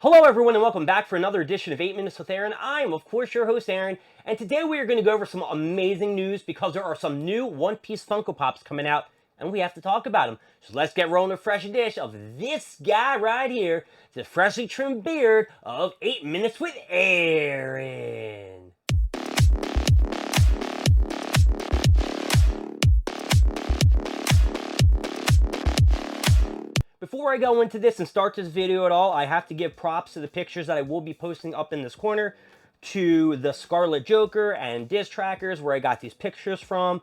Hello everyone and welcome back for another edition of 8 Minutes with Aaron. I'm of course your host Aaron, and today we are going to go over some amazing news because there are some new One Piece Funko Pops coming out and we have to talk about them. So let's get rolling a fresh dish of this guy right here, the freshly trimmed beard of 8 Minutes with Aaron. Before I go into this and start this video at all, I have to give props to the pictures that I will be posting up in this corner, to the Scarlet Joker and Diz Trackers where I got these pictures from.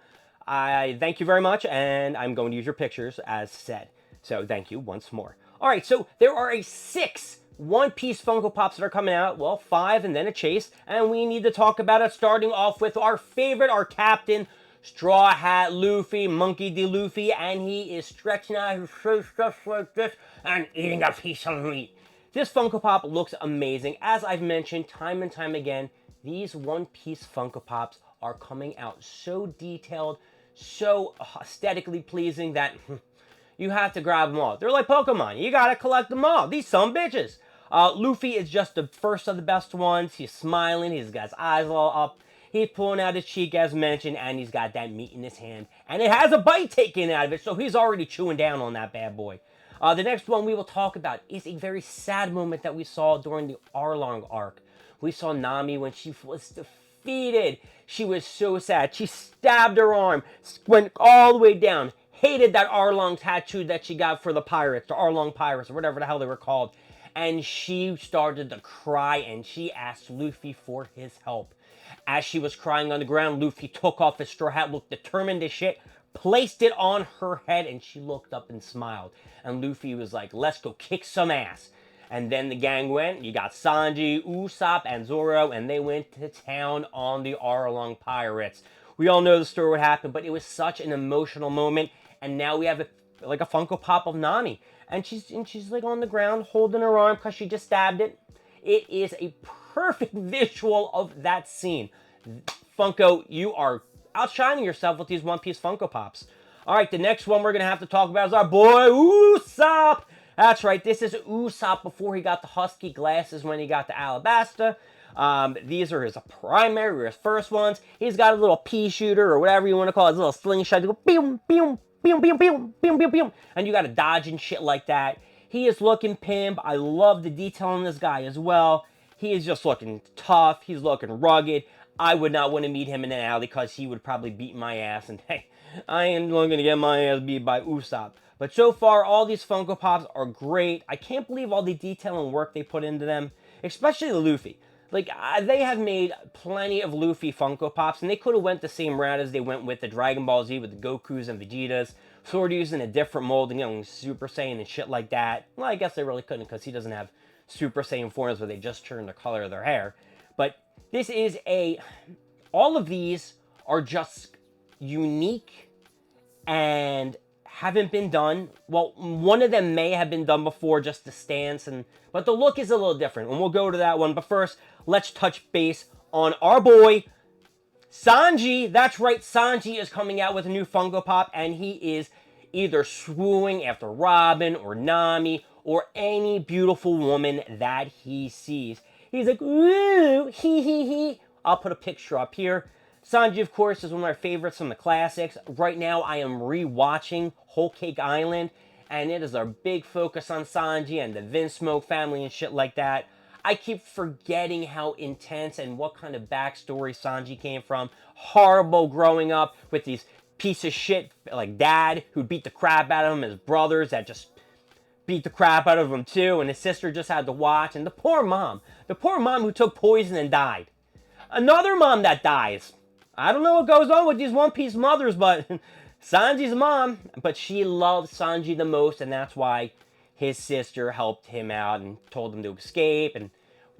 I thank you very much, and I'm going to use your pictures as said. So thank you once more. All right, so there are 6 One Piece Funko Pops that are coming out. Well, 5 and then a chase, and we need to talk about it, starting off with our favorite, our captain, Straw Hat Luffy, Monkey D. Luffy, and he is stretching out his face just like this and eating a piece of meat. This Funko Pop looks amazing. As I've mentioned time and time again, these One Piece Funko Pops are coming out so detailed, so aesthetically pleasing that you have to grab them all. They're like Pokemon. You gotta collect them all. These some bitches. Luffy is just the first of the best ones. He's smiling. He's got his eyes all up. He's pulling out his cheek as mentioned, and he's got that meat in his hand. And it has a bite taken out of it, so he's already chewing down on that bad boy. The next one we will talk about is a very sad moment that we saw during the Arlong arc. We saw Nami when she was defeated. She was so sad. She stabbed her arm, went all the way down, hated that Arlong tattoo that she got for the pirates, the Arlong pirates, or whatever the hell they were called. And she started to cry, and she asked Luffy for his help. As she was crying on the ground, Luffy took off his straw hat, looked determined as shit, placed it on her head, and she looked up and smiled. And Luffy was like, let's go kick some ass. And then the gang went. You got Sanji, Usopp, and Zoro, and they went to town on the Arlong pirates. We all know the story what happened, but it was such an emotional moment. And now we have like a Funko Pop of Nami. And she's like on the ground holding her arm because she just stabbed it. It is a perfect visual of that scene. Funko, you are outshining yourself with these One Piece Funko Pops. All right, the next one we're going to have to talk about is our boy Usopp. That's right, this is Usopp before he got the husky glasses when he got the Alabasta. These are his primary, or his first ones. He's got a little pea shooter, or whatever you want to call it, his little slingshot. You go, boom, boom, boom, boom, boom, boom, boom, boom. And you got to dodge and shit like that. He is looking pimp. I love the detail on this guy as well. He is just looking tough. He's looking rugged. I would not want to meet him in an alley because he would probably beat my ass. And hey, I ain't going to get my ass beat by Usopp. But so far, all these Funko Pops are great. I can't believe all the detail and work they put into them, especially the Luffy. Like, they have made plenty of Luffy Funko Pops, and they could have went the same route as they went with the Dragon Ball Z with the Gokus and Vegetas, sort of using a different mold, you know, Super Saiyan and shit like that. Well, I guess they really couldn't because he doesn't have Super Saiyan forms where they just turn the color of their hair. But this is all of these are just unique and haven't been done. Well, one of them may have been done before, just the stance, but the look is a little different, and we'll go to that one. But first, let's touch base on our boy, Sanji. That's right, Sanji is coming out with a new Funko Pop, and he is either swooning after Robin or Nami or any beautiful woman that he sees. He's like, ooh, hee hee hee. I'll put a picture up here. Sanji, of course, is one of my favorites from the classics. Right now, I am re-watching Whole Cake Island, and it is a big focus on Sanji and the Vinsmoke family and shit like that. I keep forgetting how intense and what kind of backstory Sanji came from. Horrible growing up with these piece of shit like dad who beat the crap out of him, his brothers that just beat the crap out of him too, and his sister just had to watch, and the poor mom who took poison and died. Another mom that dies. I don't know what goes on with these One Piece mothers, but Sanji's mom, but she loved Sanji the most, and that's why his sister helped him out and told him to escape, and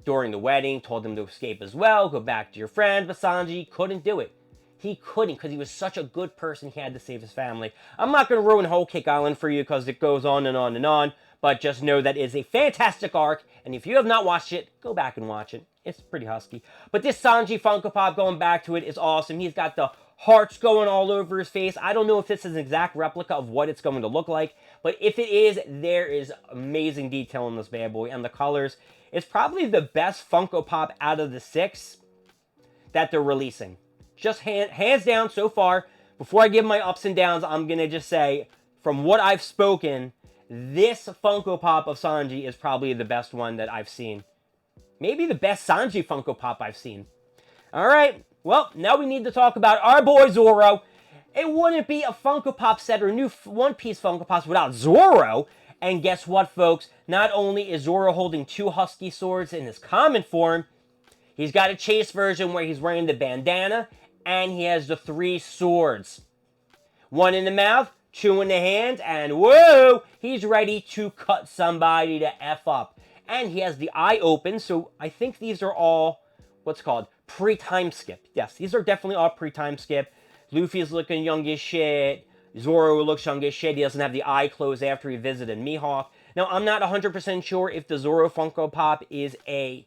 during the wedding told him to escape as well, go back to your friends, but Sanji couldn't do it. He couldn't because he was such a good person, he had to save his family. I'm not going to ruin Whole Cake Island for you because it goes on and on and on, but just know that it is a fantastic arc, and if you have not watched it, go back and watch it. It's pretty husky. But this Sanji Funko Pop, going back to it, is awesome. He's got the hearts going all over his face. I don't know if this is an exact replica of what it's going to look like, but if it is, there is amazing detail in this bad boy, and the colors, It's probably the best Funko Pop out of the 6 that they're releasing. Just hands down so far. Before I give my ups and downs, I'm going to just say, from what I've spoken, this Funko Pop of Sanji is probably the best one that I've seen. Maybe the best Sanji Funko Pop I've seen. Alright, well, now we need to talk about our boy Zoro. It wouldn't be a Funko Pop set or new One Piece Funko Pops without Zoro. And guess what, folks? Not only is Zoro holding 2 Husky swords in his common form, he's got a chase version where he's wearing the bandana, and he has the 3 swords. 1 in the mouth, 2 in the hand, and whoa! He's ready to cut somebody to F up. And he has the eye open, so I think these are all, what's called, pre-time skip. Yes, these are definitely all pre-time skip. Luffy's looking young as shit. Zoro looks young as shit. He doesn't have the eye closed after he visited Mihawk. Now, I'm not 100% sure if the Zoro Funko Pop is a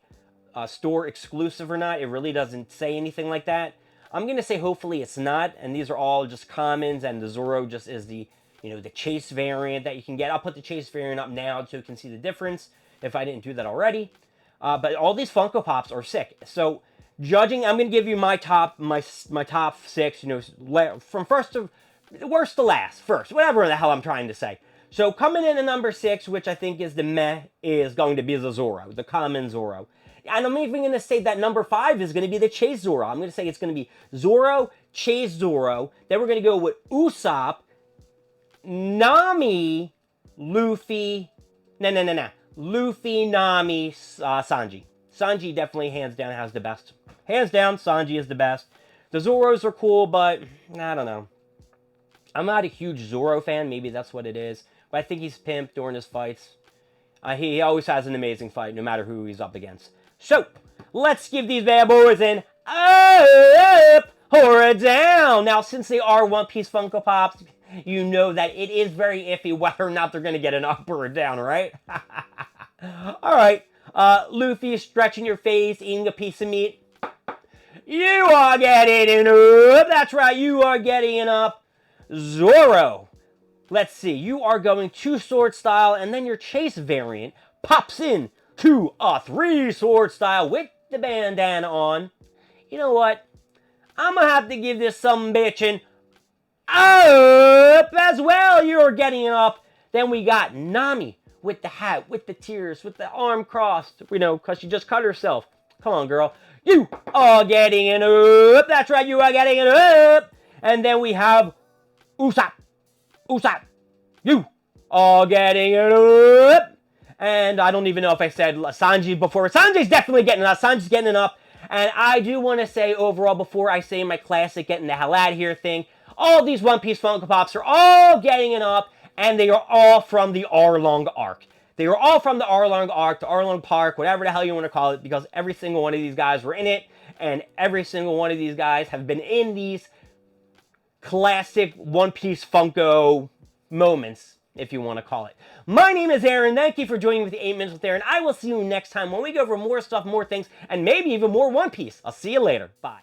store exclusive or not. It really doesn't say anything like that. I'm going to say hopefully it's not, and these are all just commons, and the Zoro just is the, the chase variant that you can get. I'll put the chase variant up now so you can see the difference if I didn't do that already. But all these Funko Pops are sick. So, judging, I'm going to give you my top 6, from worst to last, first, whatever the hell I'm trying to say. So coming in at number 6, which I think is the meh, is going to be the Zoro, the common Zoro. And I'm even going to say that number 5 is going to be the Chase Zoro. I'm going to say it's going to be Zoro, Chase Zoro. Then we're going to go with Usopp, Nami, Luffy, Luffy, Nami, Sanji. Sanji definitely, hands down, has the best. Hands down, Sanji is the best. The Zoros are cool, but I don't know. I'm not a huge Zoro fan. Maybe that's what it is. But I think he's pimped during his fights. He always has an amazing fight, no matter who he's up against. So, let's give these bad boys an up or a down. Now, since they are One Piece Funko Pops, you know that it is very iffy whether or not they're going to get an up or a down, right? Alright. Luffy stretching your face, eating a piece of meat. You are getting an up. That's right, you are getting an up. Zoro, let's see, you are going 2 sword style, and then your chase variant pops in to a 3 sword style with the bandana on. You know what? I'm gonna have to give this some bitchin' up as well. You're getting it up. Then we got Nami with the hat, with the tears, with the arm crossed, because she just cut herself. Come on, girl. You are getting it up. That's right, you are getting it up. And then we have Usopp, you are getting it up. And I don't even know if I said Sanji before. Sanji's definitely getting it up. Sanji's getting it up. And I do want to say overall, before I say my classic getting the hell out of here thing, all these One Piece Funko Pops are all getting it up. And they are all from the Arlong arc. They are all from the Arlong arc, the Arlong Park, whatever the hell you want to call it. Because every single one of these guys were in it. And every single one of these guys have been in these classic One Piece Funko moments, if you want to call it. My name is Aaron. Thank you for joining me with the 8 Minutes with Aaron. I will see you next time when we go over more stuff, more things, and maybe even more One Piece. I'll see you later. Bye.